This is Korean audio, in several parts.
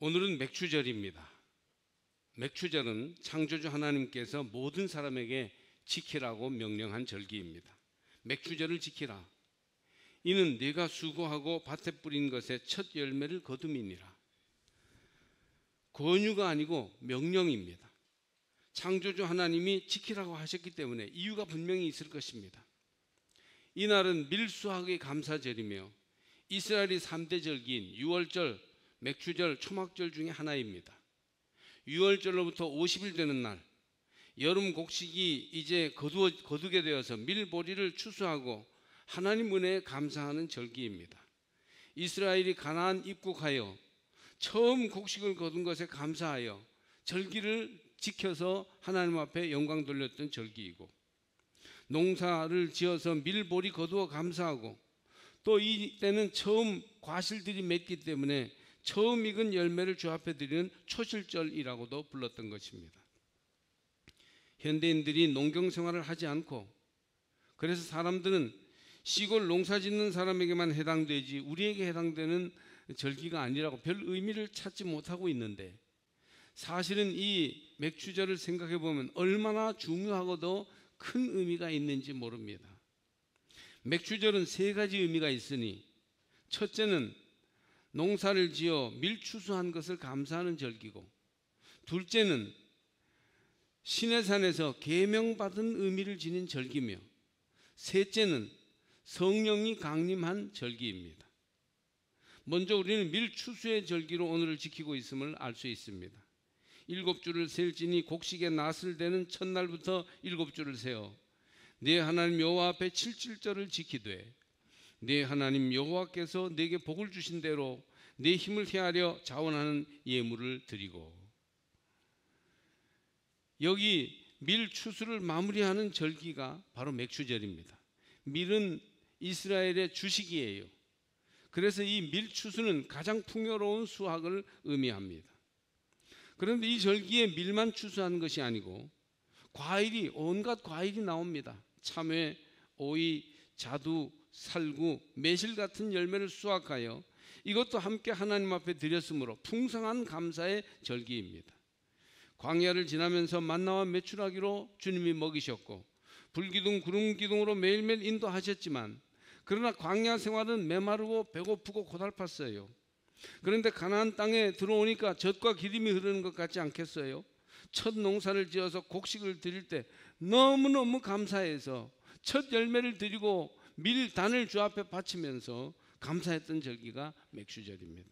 오늘은 맥추절입니다. 맥추절은 창조주 하나님께서 모든 사람에게 지키라고 명령한 절기입니다. 맥추절을 지키라. 이는 네가 수고하고 밭에 뿌린 것의 첫 열매를 거둠이니라. 권유가 아니고 명령입니다. 창조주 하나님이 지키라고 하셨기 때문에 이유가 분명히 있을 것입니다. 이날은 밀수하기 감사절이며 이스라엘의 3대 절기인 유월절, 맥추절, 초막절 중에 하나입니다. 유월절로부터 50일 되는 날, 여름 곡식이 이제 거두게 되어서 밀보리를 추수하고 하나님 은혜에 감사하는 절기입니다. 이스라엘이 가나안 입국하여 처음 곡식을 거둔 것에 감사하여 절기를 지켜서 하나님 앞에 영광 돌렸던 절기이고, 농사를 지어서 밀보리 거두어 감사하고, 또 이때는 처음 과실들이 맺기 때문에 처음 익은 열매를 주 앞에 드리는 초실절이라고도 불렀던 것입니다. 현대인들이 농경 생활을 하지 않고, 그래서 사람들은 시골 농사 짓는 사람에게만 해당되지 우리에게 해당되는 절기가 아니라고 별 의미를 찾지 못하고 있는데, 사실은 이 맥추절을 생각해 보면 얼마나 중요하고도 큰 의미가 있는지 모릅니다. 맥추절은 3가지 의미가 있으니, 첫째는 농사를 지어 밀추수한 것을 감사하는 절기고, 둘째는 시내산에서 계명받은 의미를 지닌 절기며, 셋째는 성령이 강림한 절기입니다. 먼저 우리는 밀추수의 절기로 오늘을 지키고 있음을 알 수 있습니다. 7주를 셀지니 곡식의 낫을 대는 첫날부터 7주를 세어 네 하나님 여호와 앞에 7절을 지키되, 네 하나님 여호와께서 네게 복을 주신 대로 네 힘을 헤아려 자원하는 예물을 드리고. 여기 밀 추수를 마무리하는 절기가 바로 맥추절입니다. 밀은 이스라엘의 주식이에요. 그래서 이 밀 추수는 가장 풍요로운 수확을 의미합니다. 그런데 이 절기에 밀만 추수하는 것이 아니고 과일이, 온갖 과일이 나옵니다. 참외, 오이, 자두, 살구, 매실 같은 열매를 수확하여 이것도 함께 하나님 앞에 드렸으므로 풍성한 감사의 절기입니다. 광야를 지나면서 만나와 메추라기로 주님이 먹이셨고, 불기둥 구름기둥으로 매일매일 인도하셨지만, 그러나 광야 생활은 메마르고 배고프고 고달팠어요. 그런데 가나안 땅에 들어오니까 젖과 기름이 흐르는 것 같지 않겠어요? 첫 농사를 지어서 곡식을 드릴 때 너무너무 감사해서 첫 열매를 드리고 밀단을 주 앞에 바치면서 감사했던 절기가 맥추절입니다.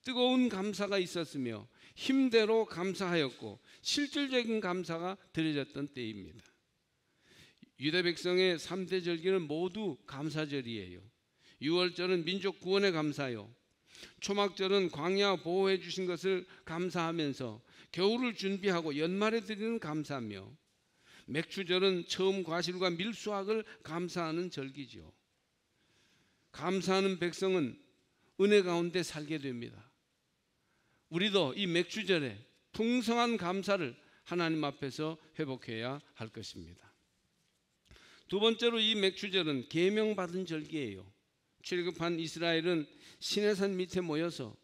뜨거운 감사가 있었으며 힘대로 감사하였고 실질적인 감사가 드려졌던 때입니다. 유대 백성의 3대 절기는 모두 감사절이에요. 유월절은 민족 구원에 감사요, 초막절은 광야 보호해 주신 것을 감사하면서 겨울을 준비하고 연말에 드리는 감사며, 맥추절은 처음 과실과 밀수확을 감사하는 절기죠. 감사하는 백성은 은혜 가운데 살게 됩니다. 우리도 이 맥추절에 풍성한 감사를 하나님 앞에서 회복해야 할 것입니다. 두 번째로 이 맥추절은 계명받은 절기예요. 출애굽한 이스라엘은 시내산 밑에 모여서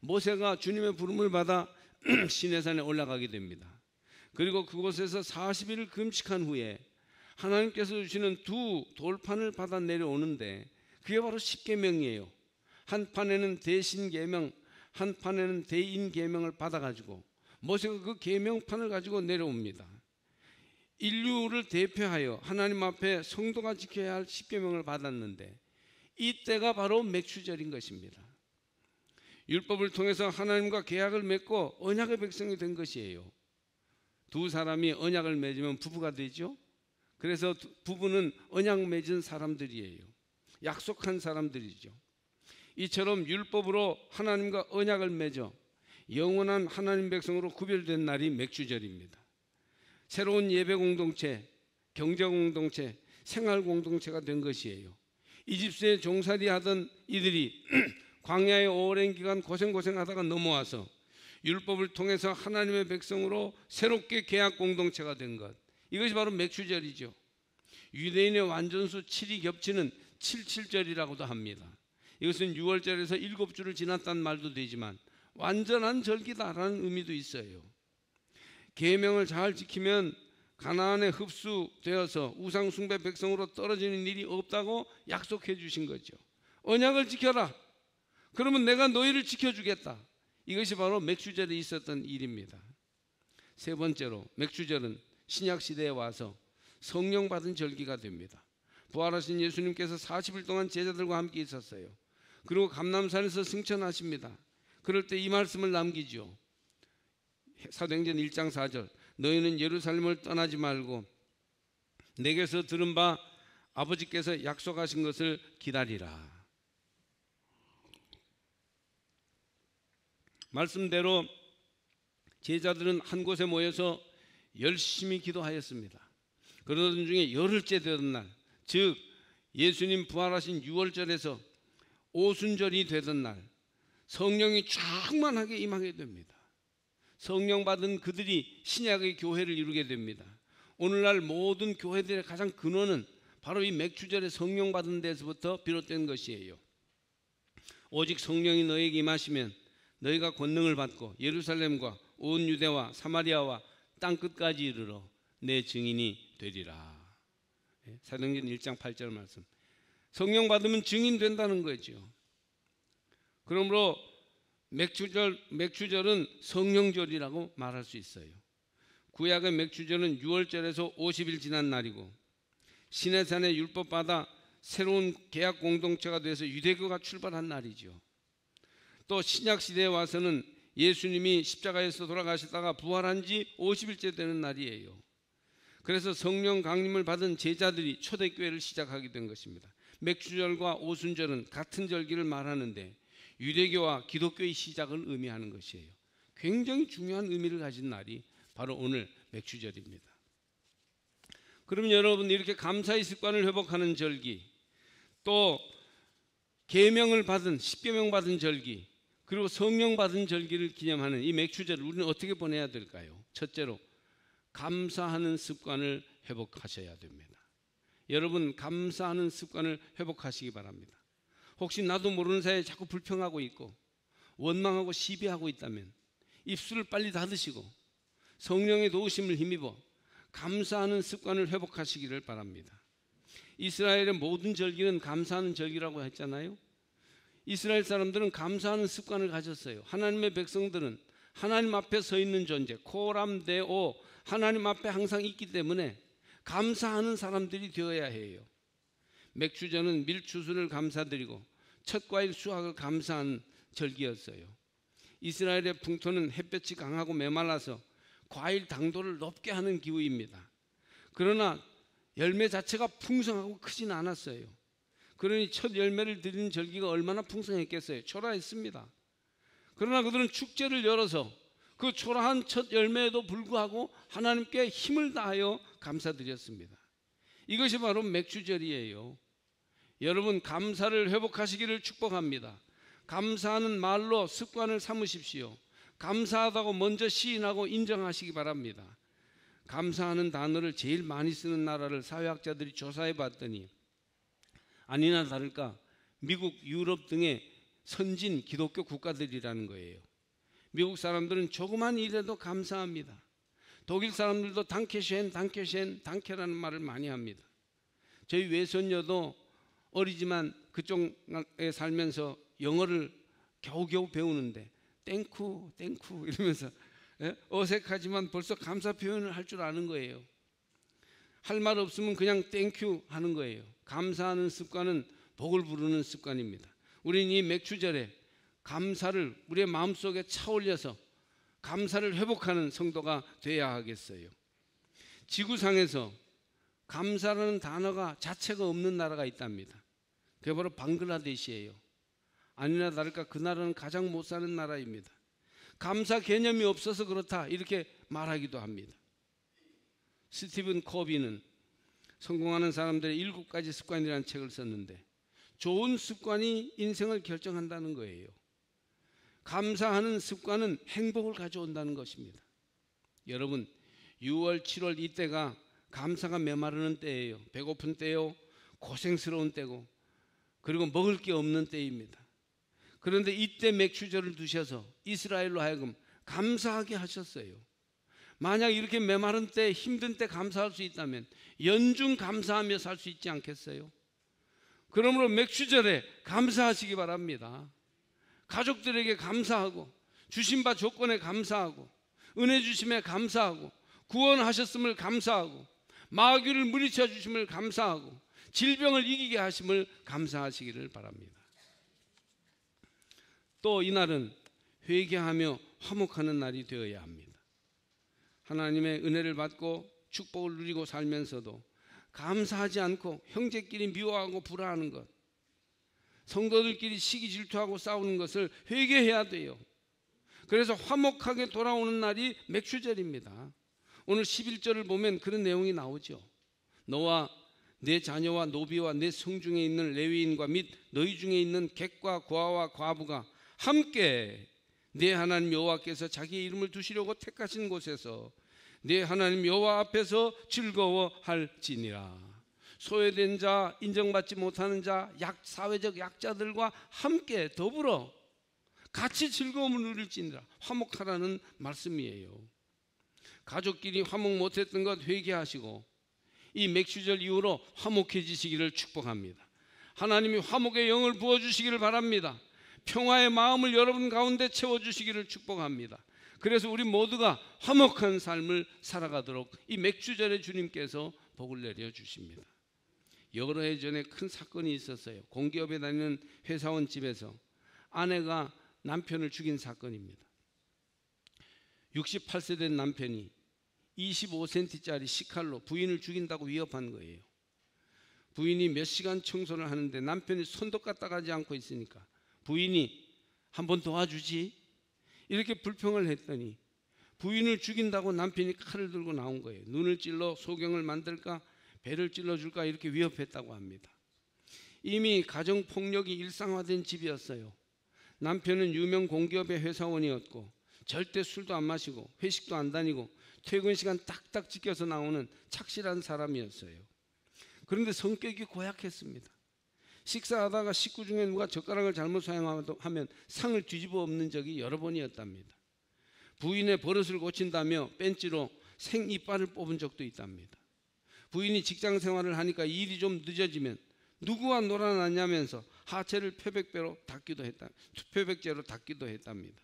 모세가 주님의 부름을 받아 시내산에 올라가게 됩니다. 그리고 그곳에서 40일을 금식한 후에 하나님께서 주시는 2 돌판을 받아 내려오는데, 그게 바로 10계명이에요. 한 판에는 대신 계명, 한 판에는 대인 계명을 받아가지고 모세가 그 계명판을 가지고 내려옵니다. 인류를 대표하여 하나님 앞에 성도가 지켜야 할 10계명을 받았는데, 이때가 바로 맥추절인 것입니다. 율법을 통해서 하나님과 계약을 맺고 언약의 백성이 된 것이에요. 2 사람이 언약을 맺으면 부부가 되죠. 그래서 부부는 언약 맺은 사람들이에요. 약속한 사람들이죠. 이처럼 율법으로 하나님과 언약을 맺어 영원한 하나님 백성으로 구별된 날이 맥추절입니다. 새로운 예배 공동체, 경제 공동체, 생활 공동체가 된 것이에요. 이집트에 종살이 하던 이들이 광야의 오랜 기간 고생하다가 넘어와서 율법을 통해서 하나님의 백성으로 새롭게 계약 공동체가 된 것, 이것이 바로 맥추절이죠. 유대인의 완전수 7이 겹치는 77절이라고도 합니다. 이것은 6월절에서 7주를 지났다는 말도 되지만 완전한 절기다라는 의미도 있어요. 계명을 잘 지키면 가나안에 흡수되어서 우상 숭배 백성으로 떨어지는 일이 없다고 약속해 주신 거죠. 언약을 지켜라. 그러면 내가 너희를 지켜주겠다. 이것이 바로 맥추절에 있었던 일입니다. 세 번째로 맥추절은 신약 시대에 와서 성령 받은 절기가 됩니다. 부활하신 예수님께서 40일 동안 제자들과 함께 있었어요. 그리고 감람산에서 승천하십니다. 그럴 때 이 말씀을 남기죠. 사도행전 1장 4절, 너희는 예루살렘을 떠나지 말고 내게서 들은 바 아버지께서 약속하신 것을 기다리라. 말씀대로 제자들은 한 곳에 모여서 열심히 기도하였습니다. 그러던 중에 열흘째 되던 날, 즉 예수님 부활하신 6월절에서 오순절이 되던 날, 성령이 충만하게 임하게 됩니다. 성령 받은 그들이 신약의 교회를 이루게 됩니다. 오늘날 모든 교회들의 가장 근원은 바로 이 맥추절에 성령 받은 데서부터 비롯된 것이에요. 오직 성령이 너에게 임하시면 너희가 권능을 받고 예루살렘과 온 유대와 사마리아와 땅끝까지 이르러 내 증인이 되리라. 사도행전 1장 8절 말씀. 성령 받으면 증인 된다는 거죠. 그러므로 맥추절은 성령절이라고 말할 수 있어요. 구약의 맥추절은 6월절에서 50일 지난 날이고 시내산에 율법 받아 새로운 계약 공동체가 돼서 유대교가 출발한 날이죠. 또 신약 시대에 와서는 예수님이 십자가에서 돌아가시다가 부활한 지 50일째 되는 날이에요. 그래서 성령 강림을 받은 제자들이 초대교회를 시작하게 된 것입니다. 맥추절과 오순절은 같은 절기를 말하는데 유대교와 기독교의 시작을 의미하는 것이에요. 굉장히 중요한 의미를 가진 날이 바로 오늘 맥추절입니다. 그러면 여러분, 이렇게 감사의 습관을 회복하는 절기, 또 계명을 받은, 십계명 받은 절기, 그리고 성령 받은 절기를 기념하는 이 맥추절을 우리는 어떻게 보내야 될까요? 첫째로 감사하는 습관을 회복하셔야 됩니다. 여러분, 감사하는 습관을 회복하시기 바랍니다. 혹시 나도 모르는 사이에 자꾸 불평하고 있고 원망하고 시비하고 있다면 입술을 빨리 닫으시고 성령의 도우심을 힘입어 감사하는 습관을 회복하시기를 바랍니다. 이스라엘의 모든 절기는 감사하는 절기라고 했잖아요. 이스라엘 사람들은 감사하는 습관을 가졌어요. 하나님의 백성들은 하나님 앞에 서 있는 존재, 코람데오, 하나님 앞에 항상 있기 때문에 감사하는 사람들이 되어야 해요. 맥추절은 밀추수를 감사드리고 첫 과일 수확을 감사한 절기였어요. 이스라엘의 풍토는 햇볕이 강하고 메말라서 과일 당도를 높게 하는 기후입니다. 그러나 열매 자체가 풍성하고 크진 않았어요. 그러니 첫 열매를 드리는 절기가 얼마나 풍성했겠어요. 초라했습니다. 그러나 그들은 축제를 열어서 그 초라한 첫 열매에도 불구하고 하나님께 힘을 다하여 감사드렸습니다. 이것이 바로 맥추절이에요. 여러분, 감사를 회복하시기를 축복합니다. 감사하는 말로 습관을 삼으십시오. 감사하다고 먼저 시인하고 인정하시기 바랍니다. 감사하는 단어를 제일 많이 쓰는 나라를 사회학자들이 조사해 봤더니 아니나 다를까 미국, 유럽 등의 선진 기독교 국가들이라는 거예요. 미국 사람들은 조그만 일에도 감사합니다. 독일 사람들도 단케쉔, 단케쉔, 단케라는 말을 많이 합니다. 저희 외손녀도 어리지만 그쪽에 살면서 영어를 겨우겨우 배우는데 땡쿠, 땡쿠 이러면서 어색하지만 벌써 감사 표현을 할 줄 아는 거예요. 할 말 없으면 그냥 땡큐 하는 거예요. 감사하는 습관은 복을 부르는 습관입니다. 우리는 이 맥추절에 감사를 우리의 마음속에 차올려서 감사를 회복하는 성도가 되어야 하겠어요. 지구상에서 감사라는 단어가 자체가 없는 나라가 있답니다. 그게 바로 방글라데시예요. 아니나 다를까 그 나라는 가장 못 사는 나라입니다. 감사 개념이 없어서 그렇다 이렇게 말하기도 합니다. 스티븐 코비는 성공하는 사람들의 7가지 습관이라는 책을 썼는데 좋은 습관이 인생을 결정한다는 거예요. 감사하는 습관은 행복을 가져온다는 것입니다. 여러분, 6월, 7월 이때가 감사가 메마르는 때예요. 배고픈 때요, 고생스러운 때고, 그리고 먹을 게 없는 때입니다. 그런데 이때 맥추절을 두셔서 이스라엘로 하여금 감사하게 하셨어요. 만약 이렇게 메마른 때, 힘든 때 감사할 수 있다면 연중 감사하며 살 수 있지 않겠어요? 그러므로 맥추절에 감사하시기 바랍니다. 가족들에게 감사하고, 주신 바 조건에 감사하고, 은혜 주심에 감사하고, 구원하셨음을 감사하고, 마귀를 물리쳐 주심을 감사하고, 질병을 이기게 하심을 감사하시기를 바랍니다. 또 이날은 회개하며 화목하는 날이 되어야 합니다. 하나님의 은혜를 받고 축복을 누리고 살면서도 감사하지 않고 형제끼리 미워하고 불화하는 것, 성도들끼리 시기 질투하고 싸우는 것을 회개해야 돼요. 그래서 화목하게 돌아오는 날이 맥추절입니다. 오늘 11절을 보면 그런 내용이 나오죠. 너와 내 자녀와 노비와 내 성중에 있는 레위인과 및 너희 중에 있는 객과 고아와 과부가 함께 내 하나님 여호와께서 자기의 이름을 두시려고 택하신 곳에서 내 하나님 여호와 앞에서 즐거워할지니라. 소외된 자, 인정받지 못하는 자, 사회적 약자들과 함께 더불어 같이 즐거움을 누릴지니라. 화목하라는 말씀이에요. 가족끼리 화목 못했던 것 회개하시고 이 맥추절 이후로 화목해지시기를 축복합니다. 하나님이 화목의 영을 부어주시기를 바랍니다. 평화의 마음을 여러분 가운데 채워주시기를 축복합니다. 그래서 우리 모두가 화목한 삶을 살아가도록 이 맥추절에 주님께서 복을 내려주십니다. 여러 해 전에 큰 사건이 있었어요. 공기업에 다니는 회사원 집에서 아내가 남편을 죽인 사건입니다. 68세 된 남편이 25cm짜리 식칼로 부인을 죽인다고 위협한 거예요. 부인이 몇 시간 청소를 하는데 남편이 손도 까딱하지 않고 있으니까 부인이 한번 도와주지 이렇게 불평을 했더니 부인을 죽인다고 남편이 칼을 들고 나온 거예요. 눈을 찔러 소경을 만들까 배를 찔러줄까 이렇게 위협했다고 합니다. 이미 가정폭력이 일상화된 집이었어요. 남편은 유명 공기업의 회사원이었고 절대 술도 안 마시고 회식도 안 다니고 퇴근 시간 딱딱 지켜서 나오는 착실한 사람이었어요. 그런데 성격이 고약했습니다. 식사하다가 식구 중에 누가 젓가락을 잘못 사용하면 상을 뒤집어 엎는 적이 여러 번이었답니다. 부인의 버릇을 고친다며 벤치로 생이빨을 뽑은 적도 있답니다. 부인이 직장 생활을 하니까 일이 좀 늦어지면 누구와 놀아났냐면서 하체를 표백제로 닦기도 했답니다.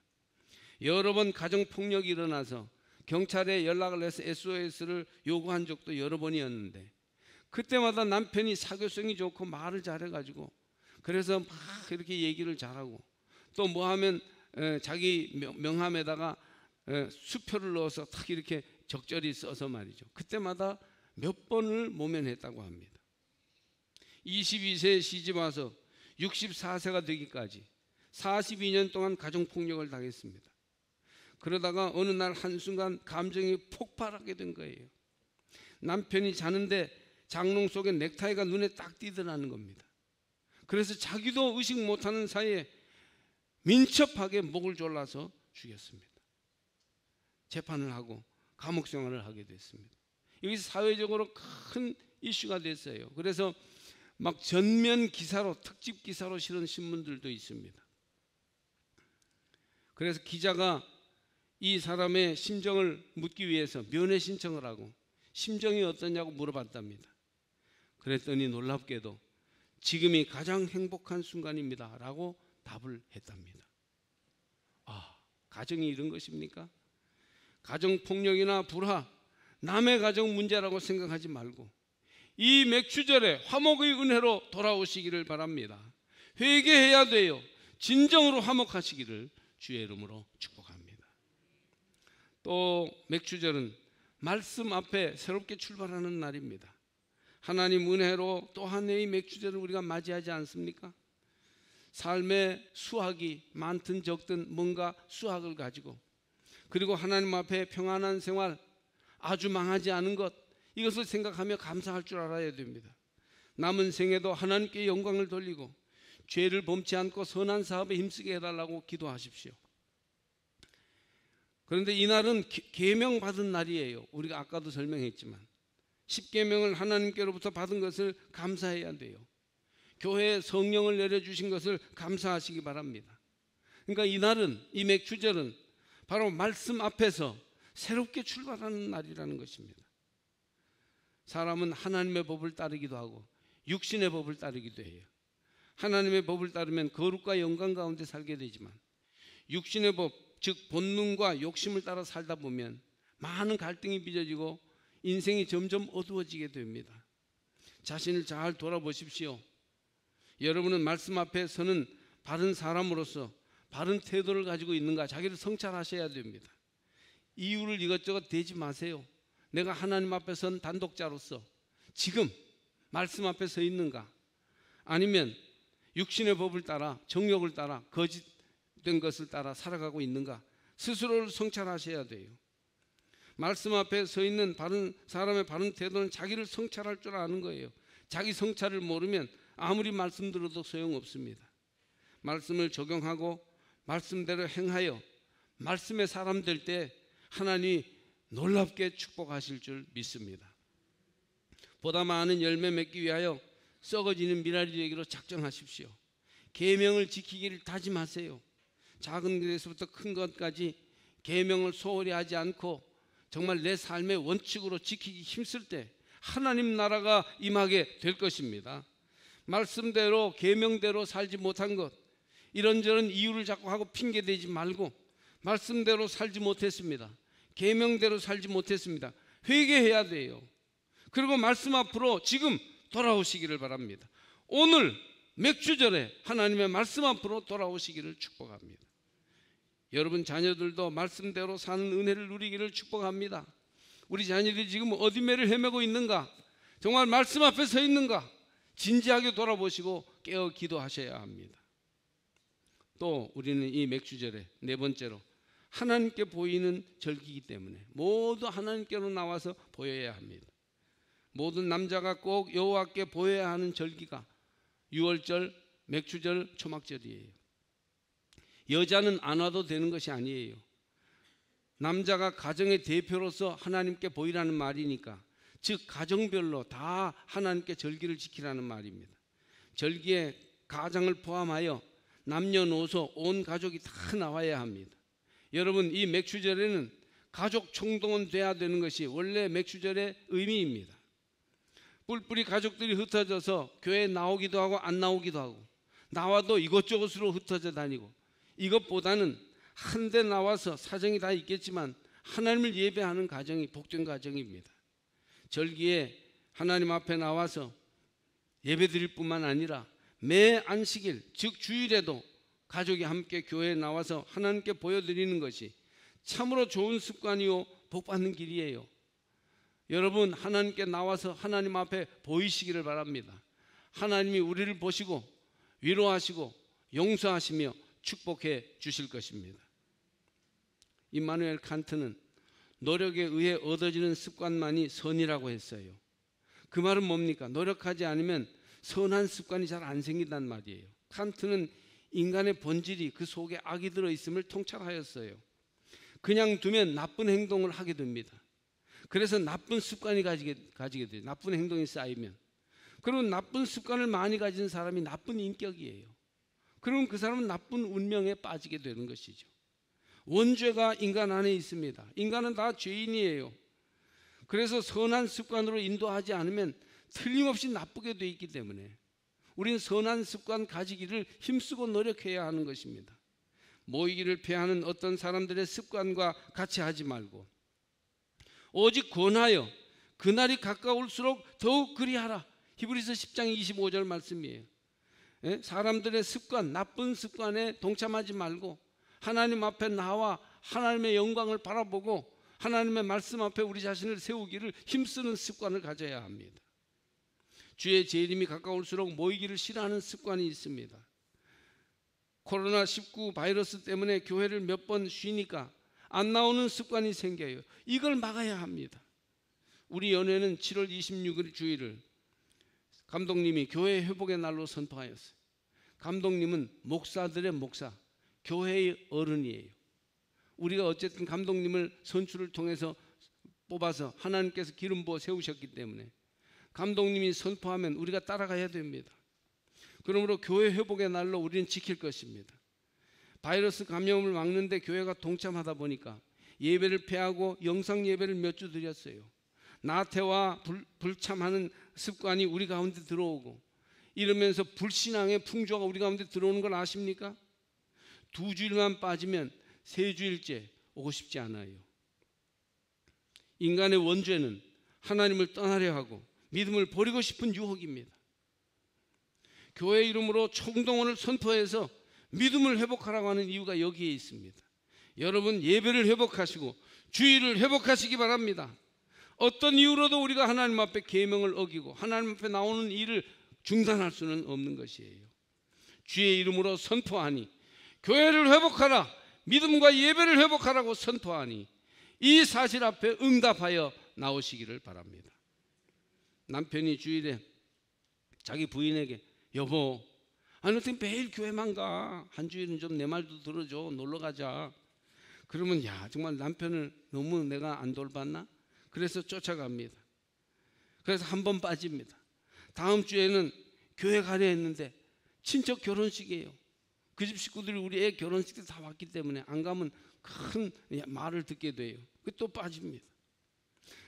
여러 번 가정폭력이 일어나서 경찰에 연락을 해서 SOS를 요구한 적도 여러 번이었는데 그때마다 남편이 사교성이 좋고 말을 잘해가지고 그래서 막 이렇게 얘기를 잘하고 또 뭐 하면 자기 명함에다가 수표를 넣어서 탁 이렇게 적절히 써서 말이죠. 그때마다 몇 번을 모면했다고 합니다. 22세에 시집 와서 64세가 되기까지 42년 동안 가정폭력을 당했습니다. 그러다가 어느 날 한순간 감정이 폭발하게 된 거예요. 남편이 자는데 장롱 속에 넥타이가 눈에 딱 띄더라는 겁니다. 그래서 자기도 의식 못하는 사이에 민첩하게 목을 졸라서 죽였습니다. 재판을 하고 감옥 생활을 하게 됐습니다. 이것이 사회적으로 큰 이슈가 됐어요. 그래서 막 전면 기사로 특집 기사로 실은 신문들도 있습니다. 그래서 기자가 이 사람의 심정을 묻기 위해서 면회 신청을 하고 심정이 어떠냐고 물어봤답니다. 그랬더니 놀랍게도 지금이 가장 행복한 순간입니다 라고 답을 했답니다. 가정이 이런 것입니까? 가정폭력이나 불화, 남의 가정 문제라고 생각하지 말고 이 맥추절에 화목의 은혜로 돌아오시기를 바랍니다. 회개해야 돼요. 진정으로 화목하시기를 주의 이름으로 축복합니다. 또 맥추절은 말씀 앞에 새롭게 출발하는 날입니다. 하나님 은혜로 또 한 해의 맥추절을 우리가 맞이하지 않습니까? 삶의 수확이 많든 적든 뭔가 수확을 가지고 그리고 하나님 앞에 평안한 생활, 아주 망하지 않은 것, 이것을 생각하며 감사할 줄 알아야 됩니다. 남은 생에도 하나님께 영광을 돌리고 죄를 범치 않고 선한 사업에 힘쓰게 해달라고 기도하십시오. 그런데 이날은 계명받은 날이에요. 우리가 아까도 설명했지만 10계명을 하나님께로부터 받은 것을 감사해야 돼요. 교회에 성령을 내려주신 것을 감사하시기 바랍니다. 그러니까 이날은, 이 맥추절은 바로 말씀 앞에서 새롭게 출발하는 날이라는 것입니다. 사람은 하나님의 법을 따르기도 하고 육신의 법을 따르기도 해요. 하나님의 법을 따르면 거룩과 영광 가운데 살게 되지만 육신의 법, 즉 본능과 욕심을 따라 살다 보면 많은 갈등이 빚어지고 인생이 점점 어두워지게 됩니다. 자신을 잘 돌아보십시오. 여러분은 말씀 앞에 서는 바른 사람으로서 바른 태도를 가지고 있는가, 자기를 성찰하셔야 됩니다. 이유를 이것저것 대지 마세요. 내가 하나님 앞에 선 단독자로서 지금 말씀 앞에 서 있는가, 아니면 육신의 법을 따라 정욕을 따라 거짓된 것을 따라 살아가고 있는가, 스스로를 성찰하셔야 돼요. 말씀 앞에 서 있는 바른 사람의 바른 태도는 자기를 성찰할 줄 아는 거예요. 자기 성찰을 모르면 아무리 말씀 들어도 소용없습니다. 말씀을 적용하고 말씀대로 행하여 말씀의 사람 될 때 하나님이 놀랍게 축복하실 줄 믿습니다. 보다 많은 열매 맺기 위하여 썩어지는 미랄이 되기로 작정하십시오. 계명을 지키기를 다짐하세요. 작은 것에서부터 큰 것까지 계명을 소홀히 하지 않고 정말 내 삶의 원칙으로 지키기 힘쓸 때 하나님 나라가 임하게 될 것입니다. 말씀대로 계명대로 살지 못한 것, 이런저런 이유를 자꾸 하고 핑계대지 말고 말씀대로 살지 못했습니다. 계명대로 살지 못했습니다. 회개해야 돼요. 그리고 말씀 앞으로 지금 돌아오시기를 바랍니다. 오늘 맥주절에 하나님의 말씀 앞으로 돌아오시기를 축복합니다. 여러분 자녀들도 말씀대로 사는 은혜를 누리기를 축복합니다. 우리 자녀들이 지금 어디 매를 헤매고 있는가, 정말 말씀 앞에 서 있는가 진지하게 돌아보시고 깨어 기도하셔야 합니다. 또 우리는 이 맥주절에 네 번째로 하나님께 보이는 절기이기 때문에 모두 하나님께로 나와서 보여야 합니다. 모든 남자가 꼭 여호와께 보여야 하는 절기가 유월절, 맥주절, 초막절이에요. 여자는 안 와도 되는 것이 아니에요. 남자가 가정의 대표로서 하나님께 보이라는 말이니까, 즉 가정별로 다 하나님께 절기를 지키라는 말입니다. 절기에 가장을 포함하여 남녀노소 온 가족이 다 나와야 합니다. 여러분, 이 맥주절에는 가족 총동원 돼야 되는 것이 원래 맥주절의 의미입니다. 뿔뿔이 가족들이 흩어져서 교회에 나오기도 하고 안 나오기도 하고, 나와도 이것저것으로 흩어져 다니고, 이것보다는 한데 나와서 사정이 다 있겠지만 하나님을 예배하는 가정이 복된 가정입니다. 절기에 하나님 앞에 나와서 예배드릴 뿐만 아니라 매 안식일, 즉 주일에도 가족이 함께 교회에 나와서 하나님께 보여드리는 것이 참으로 좋은 습관이요 복받는 길이에요. 여러분, 하나님께 나와서 하나님 앞에 보이시기를 바랍니다. 하나님이 우리를 보시고 위로하시고 용서하시며 축복해 주실 것입니다. 임마누엘 칸트는 노력에 의해 얻어지는 습관만이 선이라고 했어요. 그 말은 뭡니까? 노력하지 않으면 선한 습관이 잘 안 생긴단 말이에요. 칸트는 인간의 본질이 그 속에 악이 들어있음을 통찰하였어요. 그냥 두면 나쁜 행동을 하게 됩니다. 그래서 나쁜 습관이 가지게 돼요. 나쁜 행동이 쌓이면. 그러면 나쁜 습관을 많이 가진 사람이 나쁜 인격이에요. 그러면 그 사람은 나쁜 운명에 빠지게 되는 것이죠. 원죄가 인간 안에 있습니다. 인간은 다 죄인이에요. 그래서 선한 습관으로 인도하지 않으면 틀림없이 나쁘게 돼 있기 때문에 우리는 선한 습관 가지기를 힘쓰고 노력해야 하는 것입니다. 모이기를 피하는 어떤 사람들의 습관과 같이 하지 말고 오직 권하여 그날이 가까울수록 더욱 그리하라. 히브리서 10장 25절 말씀이에요. 사람들의 습관, 나쁜 습관에 동참하지 말고 하나님 앞에 나와 하나님의 영광을 바라보고 하나님의 말씀 앞에 우리 자신을 세우기를 힘쓰는 습관을 가져야 합니다. 주의 재림이 가까울수록 모이기를 싫어하는 습관이 있습니다. 코로나19 바이러스 때문에 교회를 몇 번 쉬니까 안 나오는 습관이 생겨요. 이걸 막아야 합니다. 우리 연회는 7월 26일 주일을 감독님이 교회 회복의 날로 선포하였어요. 감독님은 목사들의 목사, 교회의 어른이에요. 우리가 어쨌든 감독님을 선출을 통해서 뽑아서 하나님께서 기름 부어 세우셨기 때문에 감독님이 선포하면 우리가 따라가야 됩니다. 그러므로 교회 회복의 날로 우리는 지킬 것입니다. 바이러스 감염을 막는데 교회가 동참하다 보니까 예배를 폐하고 영상 예배를 몇 주 드렸어요. 나태와 불참하는 습관이 우리 가운데 들어오고 이러면서 불신앙의 풍조가 우리 가운데 들어오는 걸 아십니까? 2주일만 빠지면 3주일째 오고 싶지 않아요. 인간의 원죄는 하나님을 떠나려 하고 믿음을 버리고 싶은 유혹입니다. 교회 이름으로 총동원을 선포해서 믿음을 회복하라고 하는 이유가 여기에 있습니다. 여러분, 예배를 회복하시고 주의를 회복하시기 바랍니다. 어떤 이유로도 우리가 하나님 앞에 계명을 어기고 하나님 앞에 나오는 일을 중단할 수는 없는 것이에요. 주의 이름으로 선포하니, 교회를 회복하라, 믿음과 예배를 회복하라고 선포하니 이 사실 앞에 응답하여 나오시기를 바랍니다. 남편이 주일에 자기 부인에게, 여보, 아니 어떻게 매일 교회만 가? 한 주일은 좀 내 말도 들어줘, 놀러 가자. 그러면 야, 정말 남편을 너무 내가 안 돌봤나? 그래서 쫓아갑니다. 그래서 한 번 빠집니다. 다음 주에는 교회 가려 했는데 친척 결혼식이에요. 그 집 식구들이 우리 애 결혼식 때 다 왔기 때문에 안 가면 큰 말을 듣게 돼요. 또 빠집니다.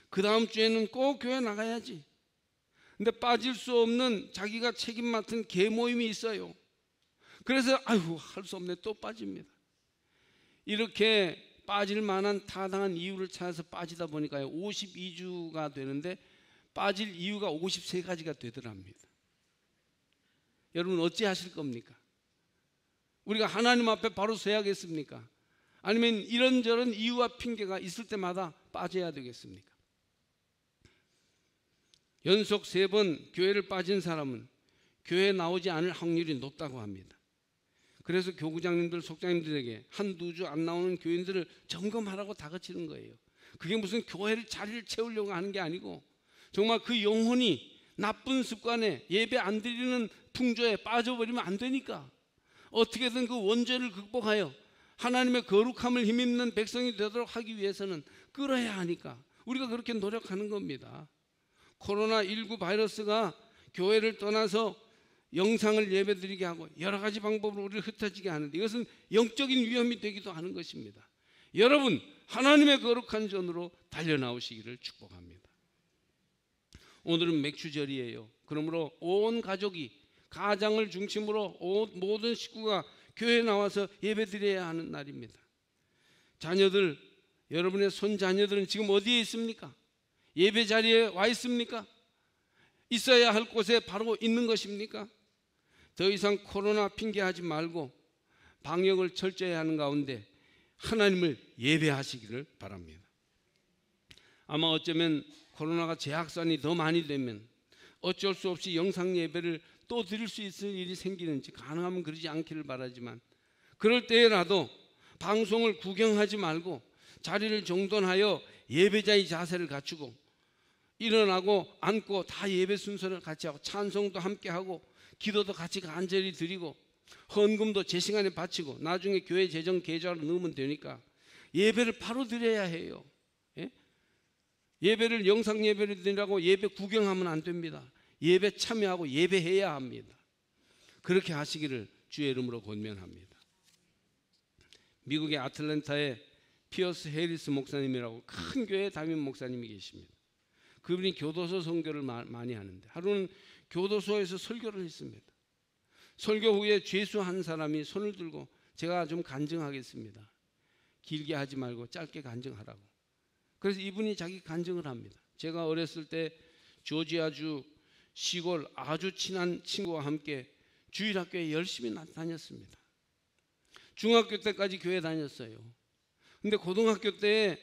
그 다음 주에는 꼭 교회 나가야지. 근데 빠질 수 없는 자기가 책임 맡은 계모임이 있어요. 그래서 아이고 할 수 없네, 또 빠집니다. 이렇게 빠질 만한 타당한 이유를 찾아서 빠지다 보니까요 52주가 되는데 빠질 이유가 53가지가 되더랍니다. 여러분 어찌 하실 겁니까? 우리가 하나님 앞에 바로 서야겠습니까? 아니면 이런저런 이유와 핑계가 있을 때마다 빠져야 되겠습니까? 연속 3번 교회를 빠진 사람은 교회에 나오지 않을 확률이 높다고 합니다. 그래서 교구장님들, 속장님들에게 1-2주 안 나오는 교인들을 점검하라고 다그치는 거예요. 그게 무슨 교회를 자리를 채우려고 하는 게 아니고 정말 그 영혼이 나쁜 습관에 예배 안 드리는 풍조에 빠져버리면 안 되니까 어떻게든 그 원죄를 극복하여 하나님의 거룩함을 힘입는 백성이 되도록 하기 위해서는 끌어야 하니까 우리가 그렇게 노력하는 겁니다. 코로나19 바이러스가 교회를 떠나서 영상을 예배드리게 하고 여러 가지 방법으로 우리를 흩어지게 하는데 이것은 영적인 위험이 되기도 하는 것입니다. 여러분, 하나님의 거룩한 전으로 달려나오시기를 축복합니다. 오늘은 맥주절이에요. 그러므로 온 가족이, 가장을 중심으로 모든 식구가 교회에 나와서 예배드려야 하는 날입니다. 자녀들, 여러분의 손자녀들은 지금 어디에 있습니까? 예배 자리에 와 있습니까? 있어야 할 곳에 바로 있는 것입니까? 더 이상 코로나 핑계하지 말고 방역을 철저히 하는 가운데 하나님을 예배하시기를 바랍니다. 아마 어쩌면 코로나가 재확산이 더 많이 되면 어쩔 수 없이 영상 예배를 또 드릴 수 있을 일이 생기는지, 가능하면 그러지 않기를 바라지만 그럴 때라도 방송을 구경하지 말고 자리를 정돈하여 예배자의 자세를 갖추고 일어나고 앉고 다 예배 순서를 같이 하고 찬송도 함께 하고 기도도 같이 간절히 드리고 헌금도 제 시간에 바치고 나중에 교회 재정 계좌로 넣으면 되니까 예배를 바로 드려야 해요. 예? 예배를 영상 예배를 드리라고 예배 구경하면 안 됩니다. 예배 참여하고 예배해야 합니다. 그렇게 하시기를 주의 이름으로 권면합니다. 미국의 아틀랜타에 피어스 해리스 목사님이라고 큰 교회 담임 목사님이 계십니다. 그분이 교도소 선교를 많이 하는데 하루는 교도소에서 설교를 했습니다. 설교 후에 죄수한 사람이 손을 들고 제가 좀 간증하겠습니다. 길게 하지 말고 짧게 간증하라고. 그래서 이분이 자기 간증을 합니다. 제가 어렸을 때 조지아주 시골 아주 친한 친구와 함께 주일학교에 열심히 다녔습니다. 중학교 때까지 교회 다녔어요. 근데 고등학교 때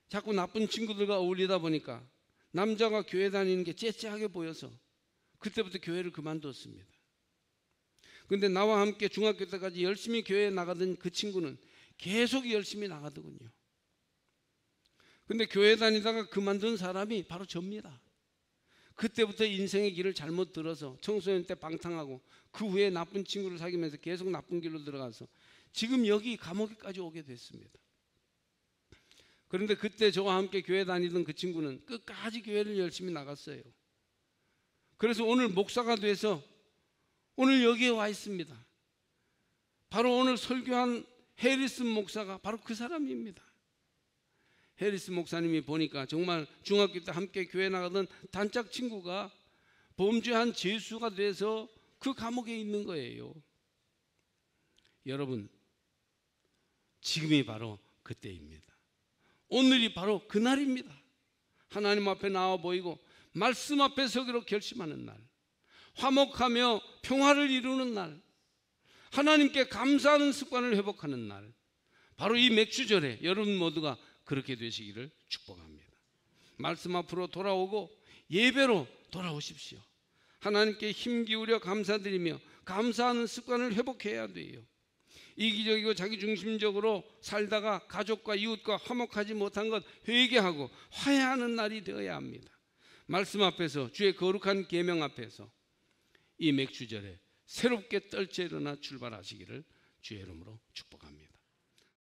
자꾸 나쁜 친구들과 어울리다 보니까 남자가 교회 다니는 게 째째하게 보여서 그때부터 교회를 그만뒀습니다. 그런데 나와 함께 중학교 때까지 열심히 교회에 나가던 그 친구는 계속 열심히 나가더군요. 그런데 교회 다니다가 그만둔 사람이 바로 접니다. 그때부터 인생의 길을 잘못 들어서 청소년 때 방탕하고 그 후에 나쁜 친구를 사귀면서 계속 나쁜 길로 들어가서 지금 여기 감옥에까지 오게 됐습니다. 그런데 그때 저와 함께 교회 다니던 그 친구는 끝까지 교회를 열심히 나갔어요. 그래서 오늘 목사가 돼서 오늘 여기에 와 있습니다. 바로 오늘 설교한 해리슨 목사가 바로 그 사람입니다. 해리슨 목사님이 보니까 정말 중학교 때 함께 교회 나가던 단짝 친구가 범죄한 죄수가 돼서 그 감옥에 있는 거예요. 여러분, 지금이 바로 그때입니다. 오늘이 바로 그날입니다. 하나님 앞에 나와 보이고 말씀 앞에 서기로 결심하는 날, 화목하며 평화를 이루는 날, 하나님께 감사하는 습관을 회복하는 날, 바로 이 맥주절에 여러분 모두가 그렇게 되시기를 축복합니다. 말씀 앞으로 돌아오고 예배로 돌아오십시오. 하나님께 힘 기울여 감사드리며 감사하는 습관을 회복해야 돼요. 이기적이고 자기중심적으로 살다가 가족과 이웃과 화목하지 못한 것 회개하고 화해하는 날이 되어야 합니다. 말씀 앞에서, 주의 거룩한 계명 앞에서 이 맥주절에 새롭게 떨쳐 일어나 출발하시기를 주의 이름으로 축복합니다.